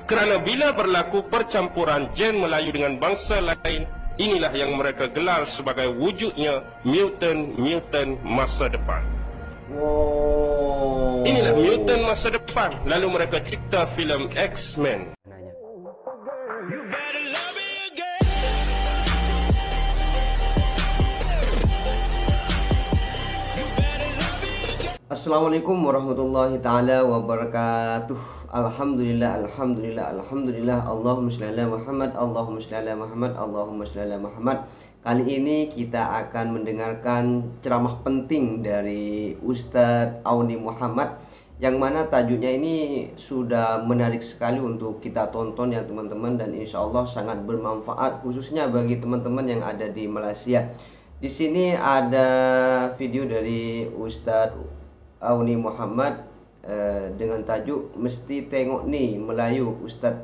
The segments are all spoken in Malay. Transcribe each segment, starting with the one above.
Kerana bila berlaku percampuran gen Melayu dengan bangsa lain, inilah yang mereka gelar sebagai wujudnya mutant masa depan. Inilah mutant masa depan. Lalu mereka cipta filem X-Men. Assalamualaikum warahmatullahi ta'ala wabarakatuh. Alhamdulillah, alhamdulillah, alhamdulillah. Allahumma sholli ala Muhammad, Allahumma sholli ala Muhammad, Allahumma sholli ala Muhammad. Kali ini kita akan mendengarkan ceramah penting dari Ustadz Auni Muhammad, yang mana tajuknya ini sudah menarik sekali untuk kita tonton ya teman-teman, dan insya Allah sangat bermanfaat khususnya bagi teman-teman yang ada di Malaysia. Di sini ada video dari Ustadz Auni Muhammad dengan tajuk "Mesti Tengok Ni Melayu". Ustadz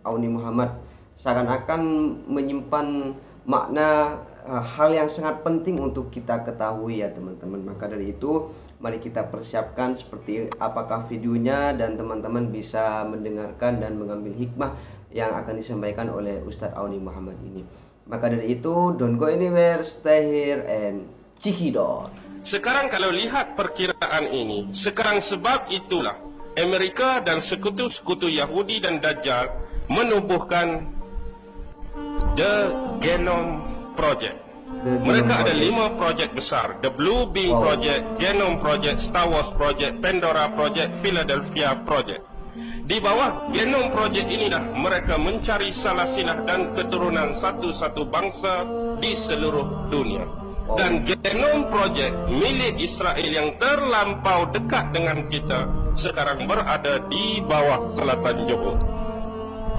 Auni Muhammad seakan-akan menyimpan makna hal yang sangat penting untuk kita ketahui ya teman-teman. Maka dari itu mari kita persiapkan seperti apakah videonya, dan teman-teman bisa mendengarkan dan mengambil hikmah yang akan disampaikan oleh Ustadz Auni Muhammad ini. Maka dari itu, don't go anywhere, stay here and cekidot. Sekarang kalau lihat perkiraan ini, sekarang sebab itulah Amerika dan sekutu-sekutu Yahudi dan Dajjal menubuhkan The Genome Project. Mereka ada 5 projek besar: The Blue Beam Project, Genome Project, Star Wars Project, Pandora Project, Philadelphia Project. Di bawah Genome Project inilah mereka mencari salasilah dan keturunan satu-satu bangsa di seluruh dunia. Dan Genome Project milik Israel yang terlampau dekat dengan kita sekarang berada di bawah selatan Johor.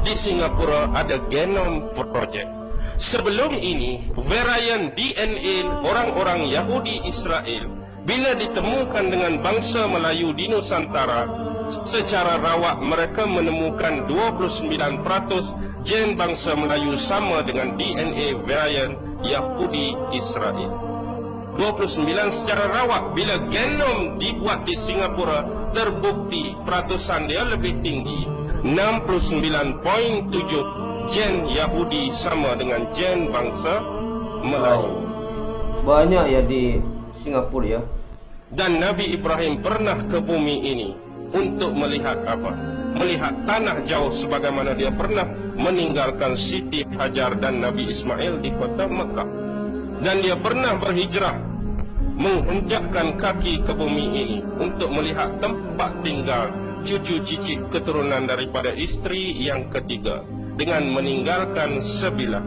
Di Singapura ada Genome Project. Sebelum ini, varian DNA orang-orang Yahudi Israel bila ditemukan dengan bangsa Melayu di Nusantara, secara rawak mereka menemukan 29% gen bangsa Melayu sama dengan DNA varian Yahudi Israel. 29 secara rawak. Bila genom dibuat di Singapura, terbukti peratusan dia lebih tinggi. 69.7 gen Yahudi sama dengan gen bangsa Melayu. Banyak ya di Singapura ya. Dan Nabi Ibrahim pernah ke bumi ini untuk melihat apa? Melihat tanah jauh, sebagaimana dia pernah meninggalkan Siti Hajar dan Nabi Ismail di kota Mekah. Dan dia pernah berhijrah, menginjakkan kaki ke bumi ini untuk melihat tempat tinggal cucu cicit keturunan daripada isteri yang ketiga, dengan meninggalkan sebilah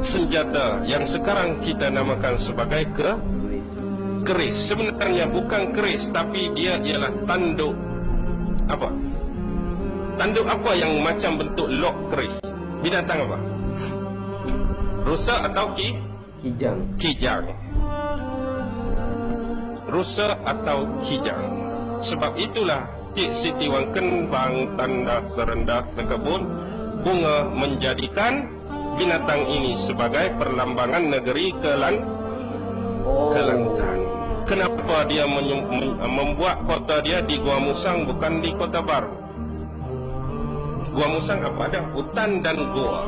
senjata yang sekarang kita namakan sebagai keris. Sebenarnya bukan keris, tapi dia ialah tanduk apa? Tanduk apa yang macam bentuk lok keris? Binatang apa? Rusa atau kijang? Kijang. Rusa atau kijang. Sebab itulah Cik Siti Wang Kembang tanda serendah sekebun bunga menjadikan binatang ini sebagai perlambangan negeri Kelantan. Kenapa dia membuat kota dia di Gua Musang bukan di Kota Baru? Gua Musang apa ada? Hutan dan gua.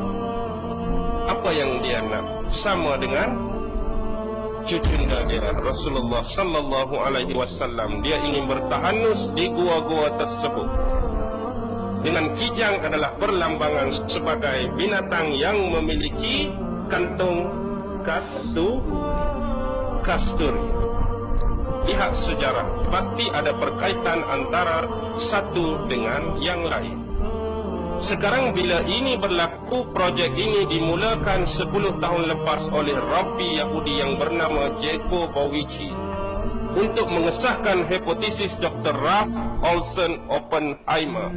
Apa yang dia nak? Sama dengan cucunda dia Rasulullah sallallahu alaihi wasallam. Dia ingin bertahanus di gua-gua tersebut. Dengan kijang adalah perlambangan sebagai binatang yang memiliki kantung kasturi. Lihat sejarah, pasti ada perkaitan antara satu dengan yang lain. Sekarang bila ini berlaku, projek ini dimulakan 10 tahun lepas oleh Rabbi Yahudi yang bernama Jacobowici untuk mengesahkan hipotesis Dr. Ralph Olson Oppenheimer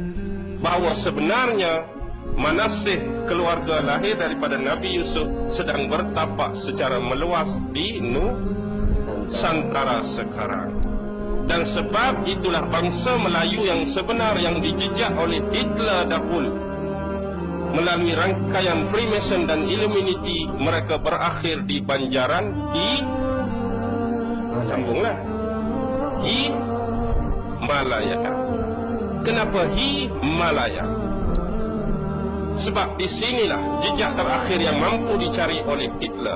bahawa sebenarnya Manasih keluarga lahir daripada Nabi Yusuf sedang bertapak secara meluas di Nusantara sekarang. Dan sebab itulah bangsa Melayu yang sebenar yang dijejak oleh Hitler dahulu melalui rangkaian Freemason dan Illuminati, mereka berakhir di Banjaran Himalaya. Kenapa Himalaya? Sebab di sinilah jejak terakhir yang mampu dicari oleh Hitler.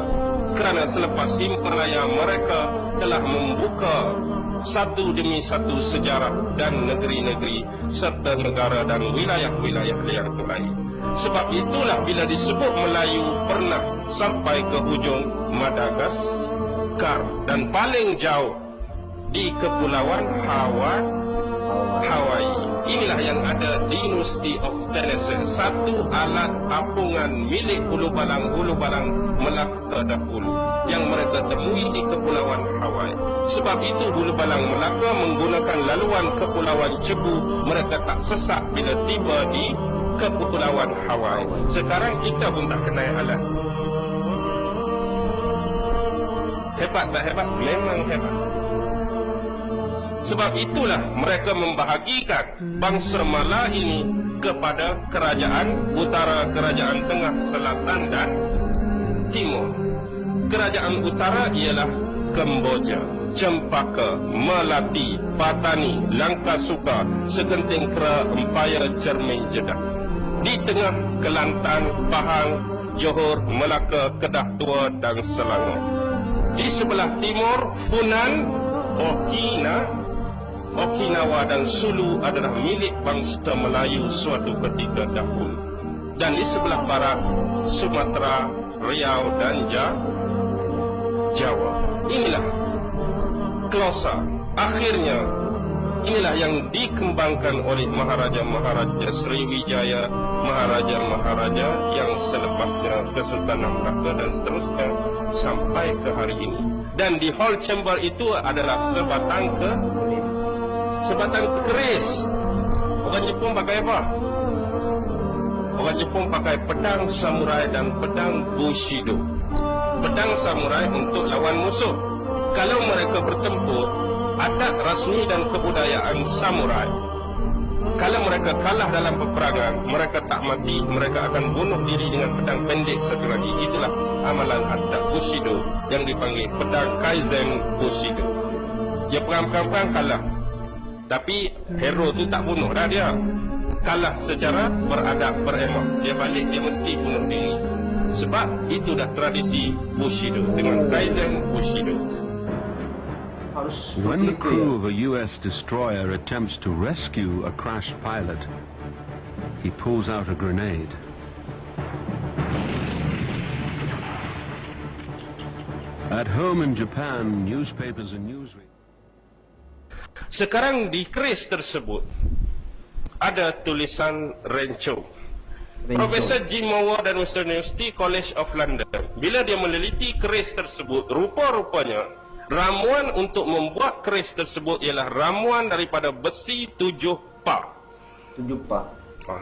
Kerana selepas Himalaya mereka telah membuka satu demi satu sejarah dan negeri-negeri serta negara dan wilayah-wilayah yang lain. Sebab itulah bila disebut Melayu pernah sampai ke hujung Madagaskar dan paling jauh di Kepulauan Hawaii. Inilah yang ada di University of Tennessee, satu alat apungan milik Hulu Balang Melaka dahulu yang mereka temui di Kepulauan Hawaii. Sebab itu Hulu Balang Melaka menggunakan laluan Kepulauan Cebu. Mereka tak sesat bila tiba di Kepulauan Hawaii. Sekarang kita pun tak kenal alat. Hebat tak hebat? Memang hebat. Sebab itulah mereka membahagikan bangsa Malay ini kepada kerajaan utara, kerajaan tengah, selatan dan timur. Kerajaan utara ialah Kemboja, Cempaka, Melati, Patani, Langkasuka, Segenting Kera, Empayar, Cermin, Jeddah. Di tengah Kelantan, Pahang, Johor, Melaka, Kedah Tua dan Selangor. Di sebelah timur Funan, Okinawa dan Sulu adalah milik bangsa Melayu suatu ketika dahulu. Dan di sebelah barat Sumatera, Riau dan Jawa. Inilah Klosa. Akhirnya inilah yang dikembangkan oleh Maharaja Sriwijaya, Maharaja yang selepasnya Kesultanan Melaka dan seterusnya sampai ke hari ini. Dan di hall chamber itu adalah sebatang keris. Orang Jepun pakai apa? Orang Jepun pakai pedang samurai dan pedang bushido. Pedang samurai untuk lawan musuh. Kalau mereka bertempur, adat rasmi dan kebudayaan samurai, kalau mereka kalah dalam peperangan, mereka tak mati, mereka akan bunuh diri dengan pedang pendek satu lagi. Itulah amalan adat bushido yang dipanggil pedang kaizen bushido. Dia perang kalah, tapi hero tu tak bunuh dah dia. Kalah secara beradab, beremak. Dia balik, dia mesti bunuh diri. Sebab itu dah tradisi bushido dengan kaizen bushido. When the crew of a US destroyer attempts to rescue a crashed pilot, he pulls out a grenade. At home in Japan, newspapers and newsreels. Sekarang di keris tersebut ada tulisan Rancho. Profesor Jim Moore dan Western University College of London, bila dia meneliti keris tersebut, rupa-rupanya ramuan untuk membuat keris tersebut ialah ramuan daripada besi 7 pa. 7 pa.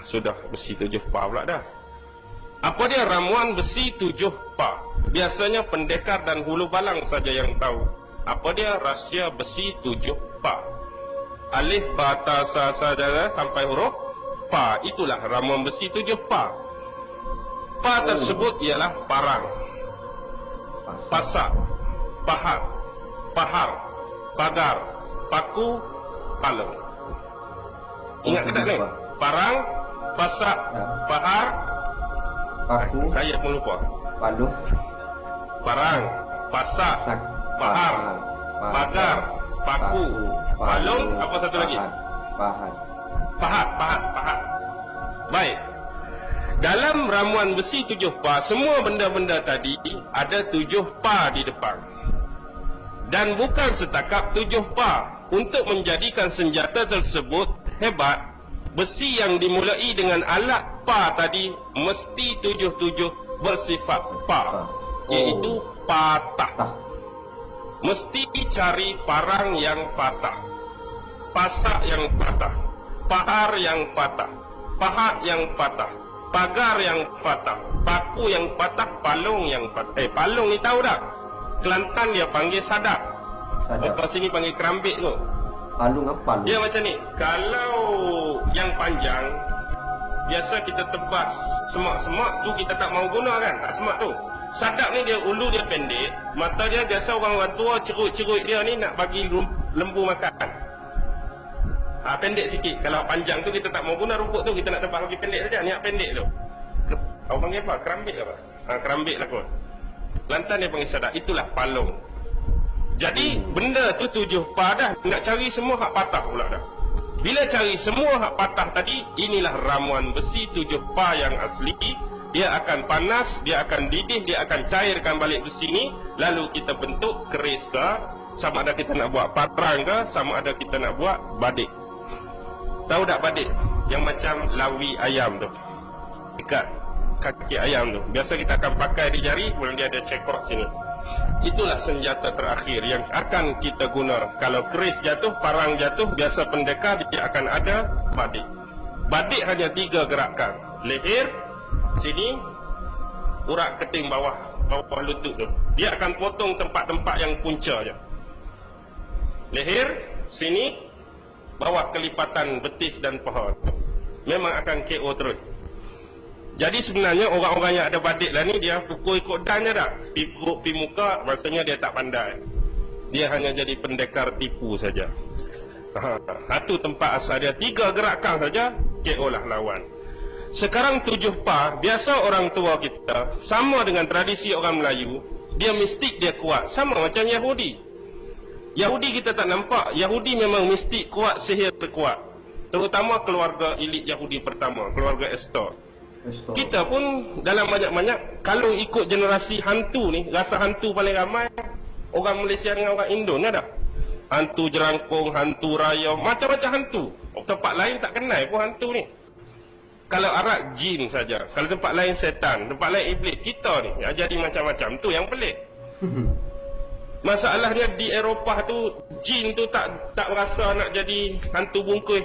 Sudah besi 7 pa pula dah. Apa dia ramuan besi 7 pa? Biasanya pendekar dan hulu balang saja yang tahu. Apa dia rahsia besi 7 pa? Alif, ba, ta, sa, saja sampai huruf pa. Itulah ramuan besi 7 pa. Pa tersebut ialah parang, pasak, pahat, pahar, pagar, paku, palung. Ingat ke tak ni? Parang, pasak, pahar, paku. Saya pun lupa. Palung. Parang, pasak, pahar, pagar, paku, palung. Apa satu lagi? Pahat. Baik. Dalam ramuan besi 7 pa, semua benda-benda tadi ada 7 pa di depan. Dan bukan setakat 7 pa. Untuk menjadikan senjata tersebut hebat, besi yang dimulai dengan alat pa tadi mesti 7 bersifat pa, iaitu patah. Mesti cari parang yang patah, pasak yang patah, pahar yang patah, pahat yang patah, pagar yang patah, paku yang patah, palung yang patah. Palung ni tahu tak? Kelantan dia panggil sadak. Orang sini panggil kerambit tu. Palung apa palung? Dia macam ni. Kalau yang panjang, biasa kita tebas semak-semak tu kita tak mau guna kan, semak tu. Sadak ni dia ulu dia pendek, mata dia biasa orang tua cerut-cerut dia ni nak bagi lembu makan. Pendek sikit. Kalau panjang tu kita tak mau guna rumput tu, kita nak tebang lagi pendek saja. Niat pendek tu. Awak panggil apa? Kerambik apa? Kerambik lah kot. Lantan dia panggil sadak. Itulah palung. Jadi benda tu 7 pa dah. Nak cari semua hak patah pula dah. Bila cari semua hak patah tadi, inilah ramuan besi 7 pa yang asli. Dia akan panas, dia akan didih, dia akan cairkan balik besi ni. Lalu kita bentuk keris ke, sama ada kita nak buat patrang ke, sama ada kita nak buat badik. Tahu tak badik? Yang macam lawi ayam tu, ikat kaki ayam tu. Biasa kita akan pakai di jari, kemudian dia ada cekok sini. Itulah senjata terakhir yang akan kita guna. Kalau keris jatuh, parang jatuh, biasa pendekar dia akan ada badik. Badik hanya 3 gerakan. Leher, sini, urat keting bawah lutut tu. Dia akan potong tempat-tempat yang punca je. Leher, sini, bawah kelipatan betis dan paha. Memang akan KO terus. Jadi sebenarnya orang-orang yang ada badik lah ni, dia pukul ikut dan je tak. Pi muka, maksudnya dia tak pandai. Dia hanya jadi pendekar tipu saja. Satu tempat asal dia, 3 gerakan saja, KO lah lawan. Sekarang 7 pa, biasa orang tua kita, sama dengan tradisi orang Melayu, dia mistik dia kuat, sama macam Yahudi. Yahudi kita tak nampak, Yahudi memang mistik kuat, sihir kuat. Terutama keluarga elit Yahudi pertama, keluarga Estor. Kita pun dalam banyak-banyak, kalau ikut generasi hantu ni, rasa hantu paling ramai orang Malaysia dengan orang Indon ada. Hantu jerangkung, hantu rayom, macam-macam hantu. Tempat lain tak kenal pun hantu ni. Kalau Arab jin saja, kalau tempat lain setan, tempat lain iblis. Kita ni ya, jadi macam-macam, tu yang pelik. Masalahnya di Eropah tu, jin tu tak rasa nak jadi hantu bungkus.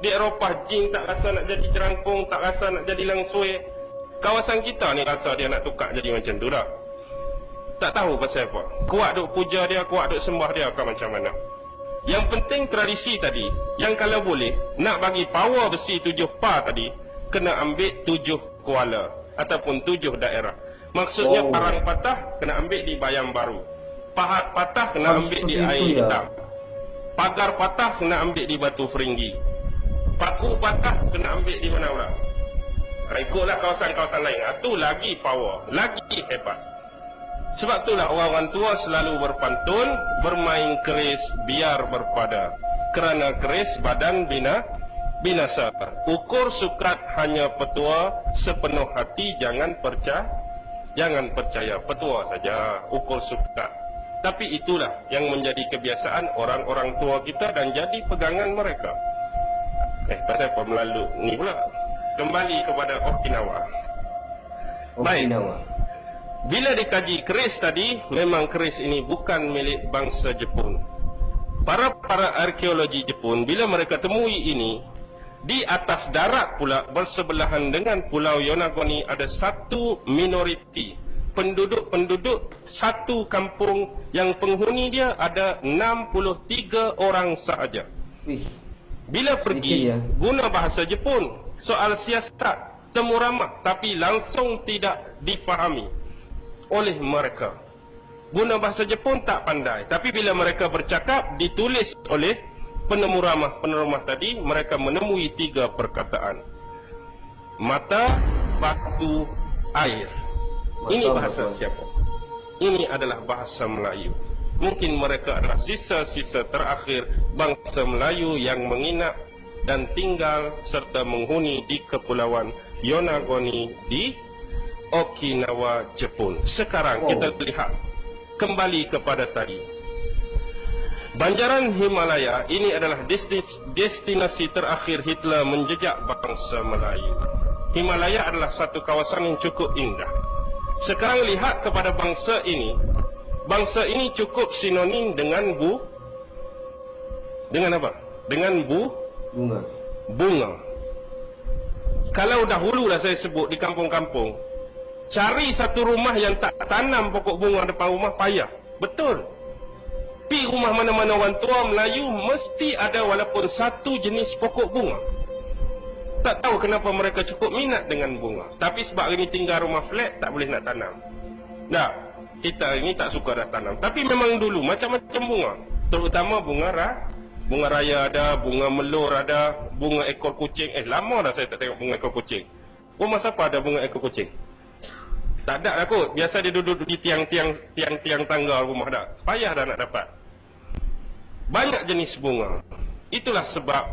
Di Eropah jin tak rasa nak jadi jerangkung, tak rasa nak jadi langsui. Kawasan kita ni rasa dia nak tukar jadi macam tu dah. Tak tahu pasal apa. Kuat duk puja dia, kuat duk sembah dia ke macam mana. Yang penting tradisi tadi, yang kalau boleh nak bagi power besi 7 pa tadi, kena ambil 7 kuala ataupun 7 daerah. Maksudnya parang patah kena ambil di Bayam Baru, pahat patah kena ambil di Air Hitam, pagar patah kena ambil di Batu Feringgi, paku patah kena ambil di mana pula? Ikutlah kawasan-kawasan lain. Itu lagi power, lagi hebat. Sebab itulah orang-orang tua selalu berpantun, bermain keris biar berpada, kerana keris badan binasa. Ukur sukat hanya petua, sepenuh hati jangan percaya petua saja. Ukur sukat. Tapi itulah yang menjadi kebiasaan orang-orang tua kita dan jadi pegangan mereka. Pasal apa melalu ni pula? Kembali kepada Okinawa. Baik. Bila dikaji keris tadi, memang keris ini bukan milik bangsa Jepun. Para arkeologi Jepun, bila mereka temui ini, di atas darat pula bersebelahan dengan Pulau Yonaguni ada satu minoriti penduduk satu kampung yang penghuni dia ada 63 orang sahaja. Bila pergi guna bahasa Jepun, soal siasat temu ramah, tapi langsung tidak difahami oleh mereka. Guna bahasa Jepun tak pandai, tapi bila mereka bercakap ditulis oleh penemu ramah tadi, mereka menemui 3 perkataan: mata, batu, air. Ini bahasa siapa? Ini adalah bahasa Melayu. Mungkin mereka adalah sisa-sisa terakhir bangsa Melayu yang menginap dan tinggal serta menghuni di Kepulauan Yonaguni di Okinawa, Jepun. Sekarang kita lihat kembali kepada tadi. Banjaran Himalaya ini adalah destinasi terakhir Hitler menjejak bangsa Melayu. Himalaya adalah satu kawasan yang cukup indah. Sekarang lihat kepada bangsa ini. Bangsa ini cukup sinonim dengan dengan apa? Dengan bunga. Kalau dahulu lah saya sebut di kampung-kampung, cari satu rumah yang tak tanam pokok bunga depan rumah payah. Betul. Pi rumah mana-mana orang tua Melayu mesti ada walaupun satu jenis pokok bunga. Tak tahu kenapa mereka cukup minat dengan bunga. Tapi sebab ini tinggal rumah flat, tak boleh nak tanam. Tak, kita ini tak suka dah tanam. Tapi memang dulu macam-macam bunga, terutama bunga Bunga raya ada, bunga melur ada, bunga ekor kucing. Lama dah saya tak tengok bunga ekor kucing. Rumah siapa ada bunga ekor kucing? Tak ada lah kot. Biasa dia duduk di tiang-tiang tangga rumah dah. Payah dah nak dapat. Banyak jenis bunga. Itulah sebab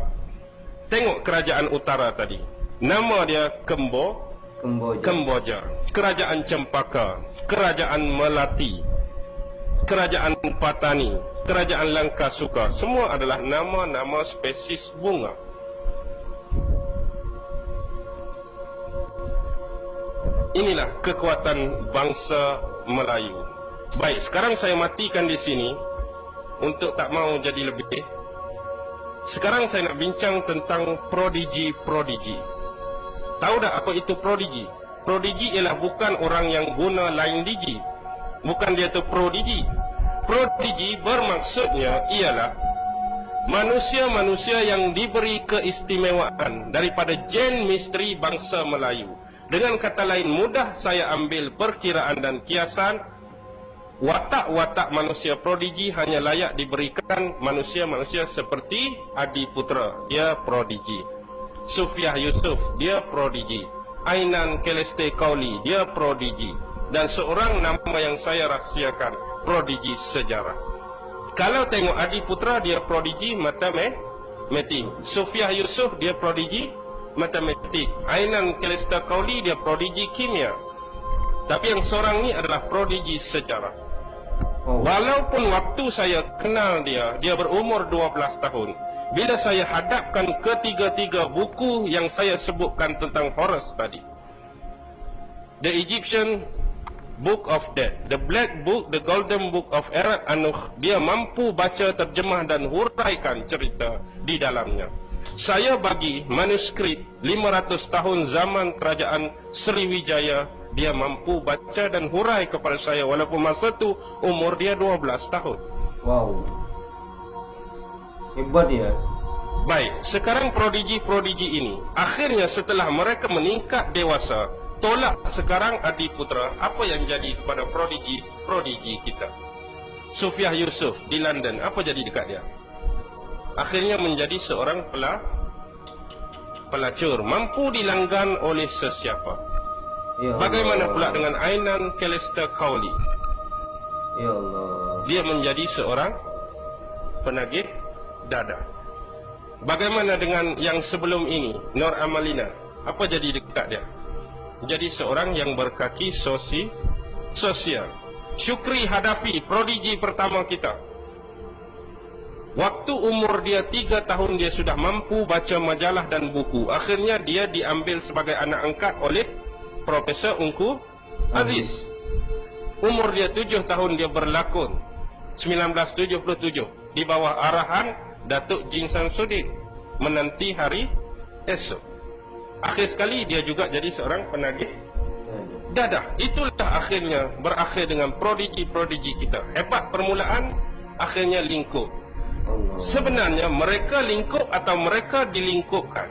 tengok kerajaan utara tadi. Nama dia Kemboja. Kerajaan Cempaka, Kerajaan Melati, Kerajaan Patani, Kerajaan Langkasuka, semua adalah nama-nama spesies bunga. Inilah kekuatan bangsa Melayu. Baik, sekarang saya matikan di sini untuk tak mau jadi lebih. Sekarang saya nak bincang tentang prodigi. Tahu tak apa itu prodigi? Prodigi ialah bukan orang yang guna lain digi. Bukan dia tu prodigi. Prodigi bermaksudnya ialah manusia-manusia yang diberi keistimewaan daripada gen misteri bangsa Melayu. Dengan kata lain, mudah saya ambil perkiraan dan kiasan, watak-watak manusia prodigi hanya layak diberikan manusia-manusia seperti Adi Putra, dia prodigi. Sufiah Yusuf, dia prodigi. Ainan Keleste Kauli, dia prodigi. Dan seorang nama yang saya rahsiakan, prodigi sejarah. Kalau tengok Adi Putra, dia prodigi matematik. Sufiah Yusuf, dia prodigi matematik. Ainan Keleste Kauli, dia prodigi kimia. Tapi yang seorang ni adalah prodigi sejarah. Walaupun waktu saya kenal dia berumur 12 tahun. Bila saya hadapkan ketiga-tiga buku yang saya sebutkan tentang Horus tadi, The Egyptian Book of Death, The Black Book, The Golden Book of Erat Anuch, dia mampu baca, terjemah dan huraikan cerita di dalamnya. Saya bagi manuskrip 500 tahun zaman kerajaan Sriwijaya, dia mampu baca dan hurai kepada saya walaupun masa tu umur dia 12 tahun. Wow, hebat ya. Baik, sekarang prodigi-prodigi ini akhirnya setelah mereka meningkat dewasa, tolak sekarang Adi Putra, apa yang jadi kepada prodigi kita? Sufiah Yusuf di London, apa jadi dekat dia? Akhirnya menjadi seorang pelacur, mampu dilanggan oleh sesiapa. Ya, bagaimana pula dengan Ainan Keleste Kauli? Ya Allah, dia menjadi seorang penagih dada. Bagaimana dengan yang sebelum ini, Nur Amalina? Apa jadi dekat dia? Jadi seorang yang berkaki sosial. Syukri Hadafi, prodigi pertama kita. Waktu umur dia 3 tahun, dia sudah mampu baca majalah dan buku. Akhirnya dia diambil sebagai anak angkat oleh Profesor Ungku Aziz. Umur dia 7 tahun, dia berlakon 1977 di bawah arahan Datuk Jin Samsudin, Menanti Hari Esok. Akhir sekali dia juga jadi seorang penagih dadah. Itulah akhirnya berakhir dengan prodigi-prodigi kita. Hebat permulaan, akhirnya lingkup. Sebenarnya mereka lingkup atau mereka dilingkupkan?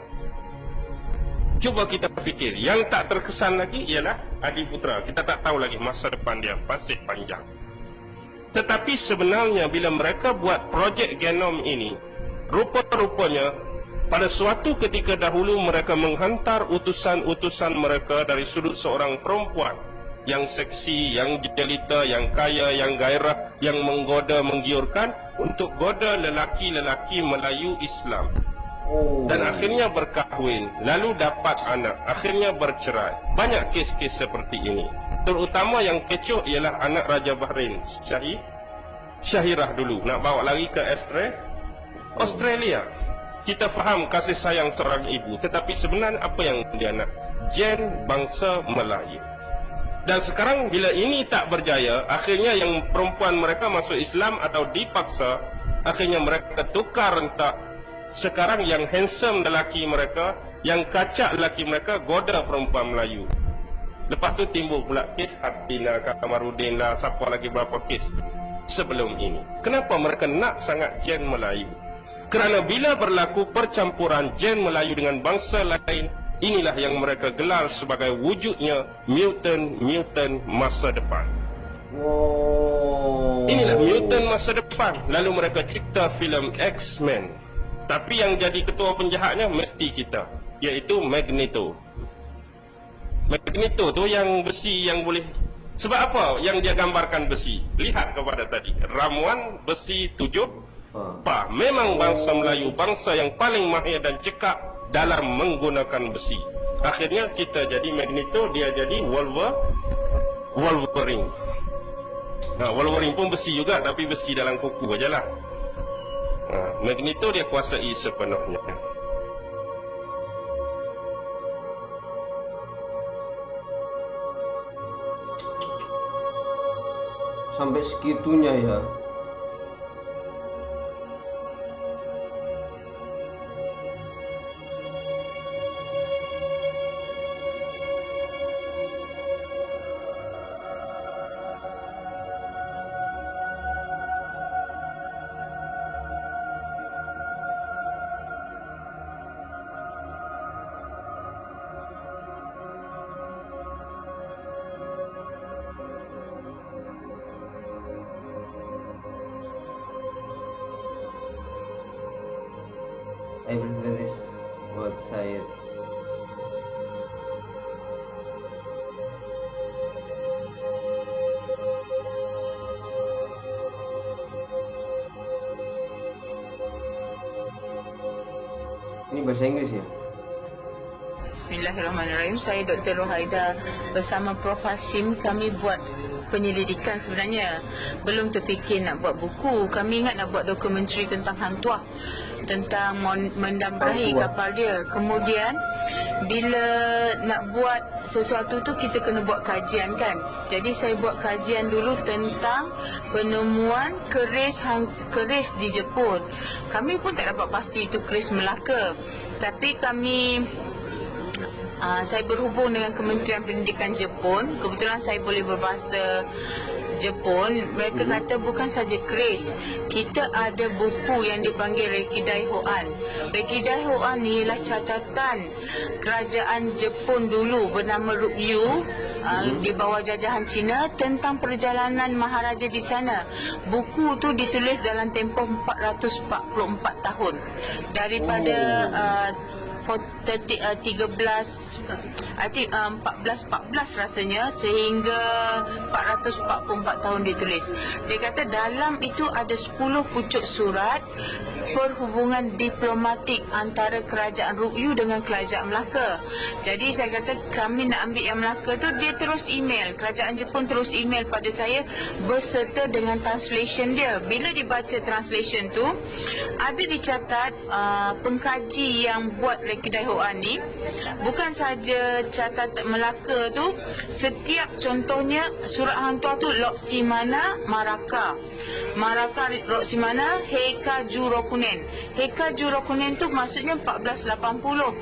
Cuba kita fikir. Yang tak terkesan lagi ialah Adi Putra. Kita tak tahu lagi masa depan dia masih panjang. Tetapi sebenarnya bila mereka buat projek genom ini, rupa-rupanya pada suatu ketika dahulu mereka menghantar utusan-utusan mereka dari sudut seorang perempuan yang seksi, yang jelita, yang kaya, yang gairah, yang menggoda, menggiurkan untuk goda lelaki-lelaki Melayu Islam. Dan akhirnya berkahwin, lalu dapat anak, akhirnya bercerai. Banyak kes-kes seperti ini. Terutama yang kecoh ialah anak Raja Bahrain, Syahirah dulu nak bawa lari ke Australia. Kita faham kasih sayang seorang ibu, tetapi sebenarnya apa yang dia nak? Gen bangsa Melayu. Dan sekarang bila ini tak berjaya, akhirnya yang perempuan mereka masuk Islam atau dipaksa, akhirnya mereka tukar rentak. Sekarang yang handsome lelaki mereka, yang kacak lelaki mereka goda perempuan Melayu. Lepas tu timbul pula kes Hatina, Kamarudin lah, siapa lagi berapa kes sebelum ini. Kenapa mereka nak sangat gen Melayu? Kerana bila berlaku percampuran gen Melayu dengan bangsa lain, inilah yang mereka gelar sebagai wujudnya mutant masa depan. Inilah mutant masa depan. Lalu mereka cipta filem X-Men. Tapi yang jadi ketua penjahatnya mesti kita, iaitu Magneto. Magneto tu yang besi yang boleh. Sebab apa yang dia gambarkan besi? Lihat kepada tadi, ramuan besi 7 pa. Memang bangsa Melayu bangsa yang paling mahir dan cekap dalam menggunakan besi. Akhirnya kita jadi Magneto, dia jadi Wolverine. Wolverine pun besi juga, tapi besi dalam kuku ajalah. Magneto dia kuasai sepenuhnya. Sampai segitunya ya. Everything is what Syed. Ini bahasa Inggris ya? Bismillahirrahmanirrahim. Saya Dr. Rohaida bersama Prof. Hashim. Kami buat penyelidikan sebenarnya. Belum terfikir nak buat buku. Kami ingat nak buat dokumentari tentang Hang Tuah, tentang mendambrahi kapal dia. Kemudian bila nak buat sesuatu tu kita kena buat kajian kan. Jadi saya buat kajian dulu tentang penemuan keris di Jepun. Kami pun tak dapat pasti itu keris Melaka. Tapi saya berhubung dengan Kementerian Pendidikan Jepun. Kebetulan saya boleh berbahasa Jepun. Mereka kata bukan saja keris, kita ada buku yang dipanggil Rekidai Hoan. Rekidai Hoan ni ialah catatan kerajaan Jepun dulu bernama Ryukyu di bawah jajahan Cina tentang perjalanan Maharaja di sana. Buku tu ditulis dalam tempoh 444 tahun daripada 1414 rasanya sehingga 444 tahun ditulis. Dia kata dalam itu ada 10 pucuk surat perhubungan diplomatik antara kerajaan Ryukyu dengan kerajaan Melaka. Jadi saya kata kami nak ambil yang Melaka tu, dia terus email, kerajaan Jepun terus email pada saya berserta dengan translation dia. Bila dibaca translation tu, ada dicatat pengkaji yang buat Rekidai Hoan ni bukan saja catat Melaka tu, setiap contohnya surat Hang Tuah tu Loksimana Maraka Loksimana Heika Jurokunen. Heika Jurokunen tu maksudnya 1480.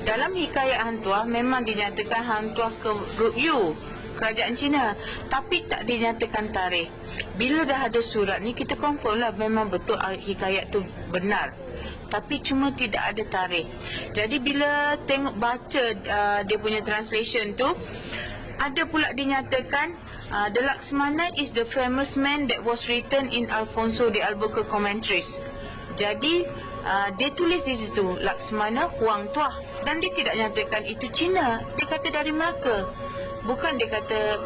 Dalam hikayat Hang Tuah memang dinyatakan Hang Tuah ke Ryukyu, kerajaan Cina, tapi tak dinyatakan tarikh. Bila dah ada surat ni kita confirm lah memang betul hikayat tu benar, tapi cuma tidak ada tarikh. Jadi bila tengok baca dia punya translation tu, ada pula dinyatakan the Laksmana is the famous man that was written in Alfonso de Albuquerque commentaries. Jadi dia tulis di situ Laksmana Huang Tuah, dan dia tidak nyatakan itu Cina. Dia kata dari Melaka. Bukan dia kata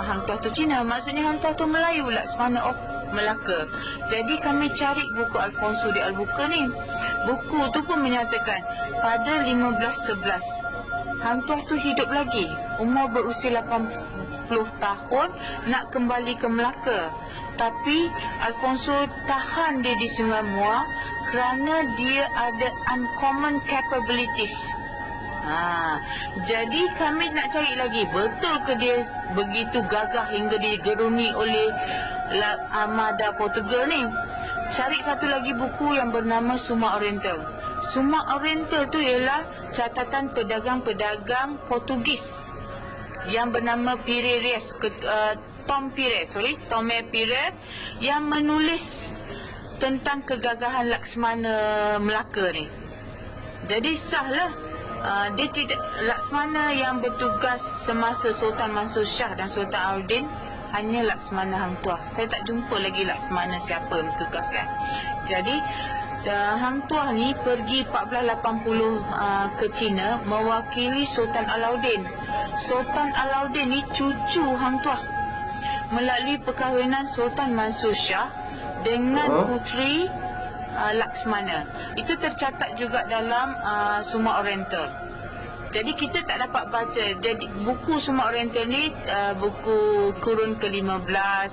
Hang Tuah tu Cina. Maksudnya Hang Tuah tu Melayu, Laksmana of Melaka. Jadi kami cari buku Alfonso de Albuquerque ni. Buku tu pun menyatakan pada 1511 Hang Tuah tu hidup lagi, umur berusia 80 tahun, nak kembali ke Melaka. Tapi Alfonso tahan dia di Sungai Muar kerana dia ada uncommon capabilities. Jadi kami nak cari lagi, betul ke dia begitu gagah hingga digeruni oleh Armada Portugal ni. Cari satu lagi buku yang bernama Suma Oriental. Suma Oriental tu ialah catatan pedagang-pedagang Portugis yang bernama Tomé Pires yang menulis tentang kegagahan Laksmana Melaka ni. Jadi sahlah dia tidak, Laksmana yang bertugas semasa Sultan Mansur Shah dan Sultan Alauddin hanya Laksmana Hang Tuah. Saya tak jumpa lagi Laksmana siapa yang bertugaskan. Jadi Hang Tuah ni pergi 1480 ke China mewakili Sultan Alauddin. Sultan Alauddin ni cucu Hang Tuah melalui perkahwinan Sultan Mansur Shah dengan puteri Laksmana. Itu tercatat juga dalam Suma Oriental. Jadi kita tak dapat baca. Jadi buku Suma Oriental ni buku kurun ke-15.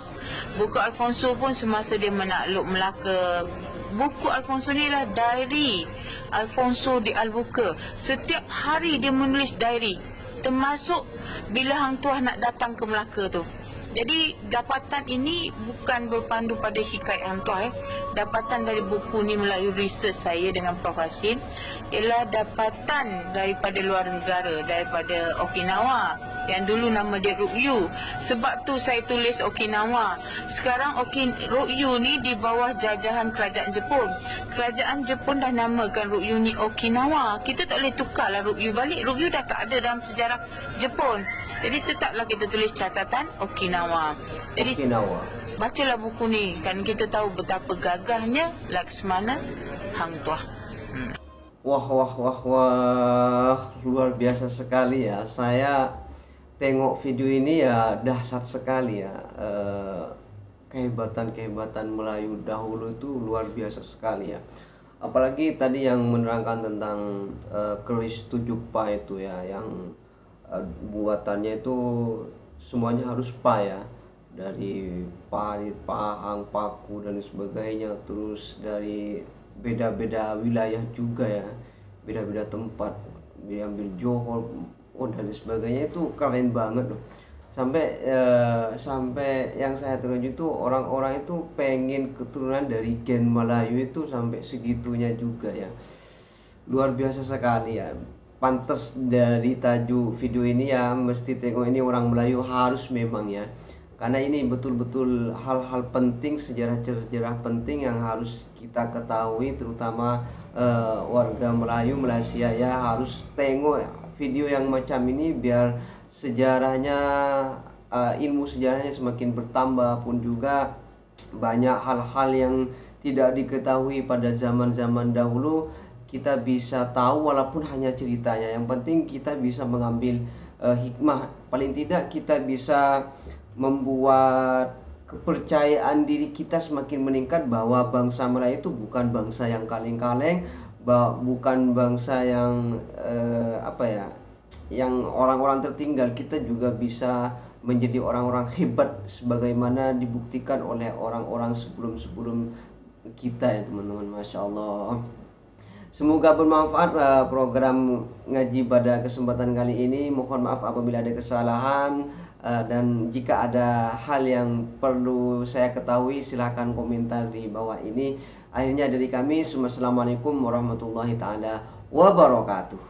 Buku Alfonso pun semasa dia menakluk Melaka. Buku Alfonso ni lah diary Alfonso de Albuquerque. Setiap hari dia menulis diary, termasuk bila Hang Tuah nak datang ke Melaka tu. Jadi dapatan ini bukan berpandu pada hikayat Hang Tuah. Dapatan dari buku ni melalui research saya dengan Prof. Hashim ialah dapatan daripada luar negara, daripada Okinawa yang dulu nama dia Ryukyu. Sebab tu saya tulis Okinawa. Sekarang Ryukyu ni di bawah jajahan kerajaan Jepun. Kerajaan Jepun dah namakan Ryukyu ni Okinawa. Kita tak boleh tukarlah Ryukyu balik. Ryukyu dah tak ada dalam sejarah Jepun. Jadi tetaplah kita tulis catatan Okinawa. Jadi Okinawa. Bacalah buku ni, kan kita tahu betapa gagahnya Laksmana Hang Tuah. Wah, luar biasa sekali ya. Saya tengok video ini ya, dahsyat sekali ya. Kehebatan Melayu dahulu itu luar biasa sekali ya. Apalagi tadi yang menerangkan tentang keris 7 pa itu ya, yang buatannya itu semuanya harus pa ya. Dari parit, pahang, paku dan sebagainya. Terus dari beda-beda wilayah juga ya, beda-beda tempat, diambil Johor dan sebagainya. Itu keren banget loh. Sampai yang saya terjun itu orang-orang itu pengen keturunan dari gen Melayu itu sampai segitunya juga ya. Luar biasa sekali ya. Pantas dari tajuk video ini ya, mesti tengok ini orang Melayu harus memang ya. Karena ini betul-betul hal-hal penting, sejarah-sejarah penting yang harus kita ketahui, terutama warga Melayu Malaysia ya, harus tengok video yang macam ini biar sejarahnya, ilmu sejarahnya semakin bertambah. Pun juga banyak hal-hal yang tidak diketahui pada zaman-zaman dahulu kita bisa tahu walaupun hanya ceritanya. Yang penting kita bisa mengambil hikmah, paling tidak kita bisa membuat kepercayaan diri kita semakin meningkat bahwa bangsa Melayu itu bukan bangsa yang kaleng-kaleng, bukan bangsa yang yang orang-orang tertinggal. Kita juga bisa menjadi orang-orang hebat sebagaimana dibuktikan oleh orang-orang sebelum kita ya teman-teman. Masya Allah. Semoga bermanfaat program ngaji pada kesempatan kali ini. Mohon maaf apabila ada kesalahan. Dan jika ada hal yang perlu saya ketahui, silahkan komentar di bawah ini. Akhirnya dari kami, Assalamualaikum warahmatullahi taala wabarakatuh.